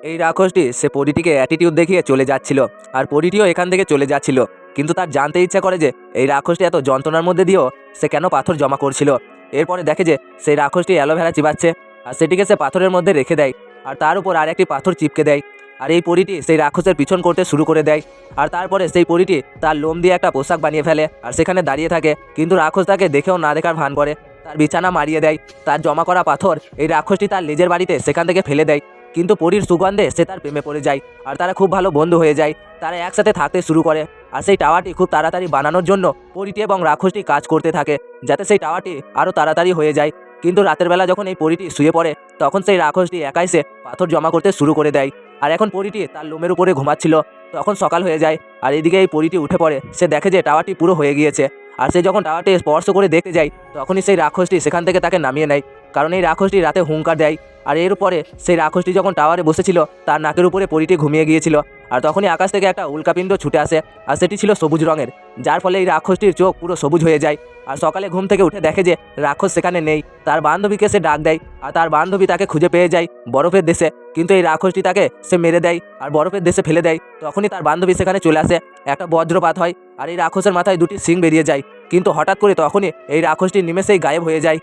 এই রাক্ষসটি সে পরীটিকে অ্যাটিটিউড দেখিয়ে চলে যাচ্ছিল, আর পরীটিও এখান থেকে চলে যাচ্ছিল। কিন্তু তার জানতে ইচ্ছা করে যে এই রাক্ষসটি এত যন্ত্রণার মধ্যে দিয়েও সে কেন পাথর জমা করছিল। এরপরে দেখে যে সেই রাক্ষসটি অ্যালোভেরা চিবাচ্ছে, আর সেটিকে সে পাথরের মধ্যে রেখে দেয়, আর তার উপর আর একটি পাথর চিপকে দেয়। আর এই পরীটি সেই রাক্ষসের পিছন করতে শুরু করে দেয়। আর তারপরে সেই পরীটি তার লোম দিয়ে একটা পোশাক বানিয়ে ফেলে, আর সেখানে দাঁড়িয়ে থাকে। কিন্তু রাক্ষস তাকে দেখেও না দেখার ভান করে, তার বিছানা মারিয়ে দেয়। তার জমা করা পাথর এই রাক্ষসটি তার লেজের বাড়িতে সেখান থেকে ফেলে দেয়। কিন্তু পরীর সুগন্ধে সে তার প্রেমে পড়ে যায়, আর তারা খুব ভালো বন্ধু হয়ে যায়। তারা একসাথে থাকতে শুরু করে, আর সেই টাওয়ারটি খুব তাড়াতাড়ি বানানোর জন্য পরীটি এবং রাক্ষসটি কাজ করতে থাকে, যাতে সেই টাওয়ারটি আরও তাড়াতাড়ি হয়ে যায়। কিন্তু রাতের বেলা যখন এই পরীটি শুয়ে পড়ে, তখন সেই রাক্ষসটি একাই সে পাথর জমা করতে শুরু করে দেয়। আর এখন পরীটি তার লোমের উপরে ঘুমাচ্ছিল। তখন সকাল হয়ে যায়, আর এদিকে এই পরীটি উঠে পড়ে। সে দেখে যে টাওয়ারটি পুরো হয়ে গিয়েছে, আর সে যখন টাওয়ারটি স্পর্শ করে দেখতে যায়, তখনই সেই রাক্ষসটি সেখান থেকে তাকে নামিয়ে নেয়। কারণ এই রাক্ষসটি রাতে হুঙ্কার দেয়। আর এর পরে সেই রাক্ষসটি যখন টাওয়ারে বসেছিল, তার নাকের উপরে পরীটি ঘুমিয়ে গিয়েছিল। আর তখনই আকাশ থেকে একটা উল্কাপিণ্ড ছুটে আসে, আর সেটি ছিল সবুজ রঙের, যার ফলে এই রাক্ষসটির চোখ পুরো সবুজ হয়ে যায়। আর সকালে ঘুম থেকে উঠে দেখে যে রাক্ষস সেখানে নেই। তার বান্ধবীকে সে ডাক দেয়, আর তার বান্ধবী তাকে খুঁজে পেয়ে যায় বরফের দেশে। কিন্তু এই রাক্ষসটি তাকে সে মেরে দেয় আর বরফের দেশে ফেলে দেয়। তখনই তার বান্ধবী সেখানে চলে আসে। একটা বজ্রপাত হয়, আর এই রাক্ষসের মাথায় দুটি শিং বেরিয়ে যায়। কিন্তু হঠাৎ করে তখনই এই রাক্ষসটি নিমেষেই গায়েব হয়ে যায়।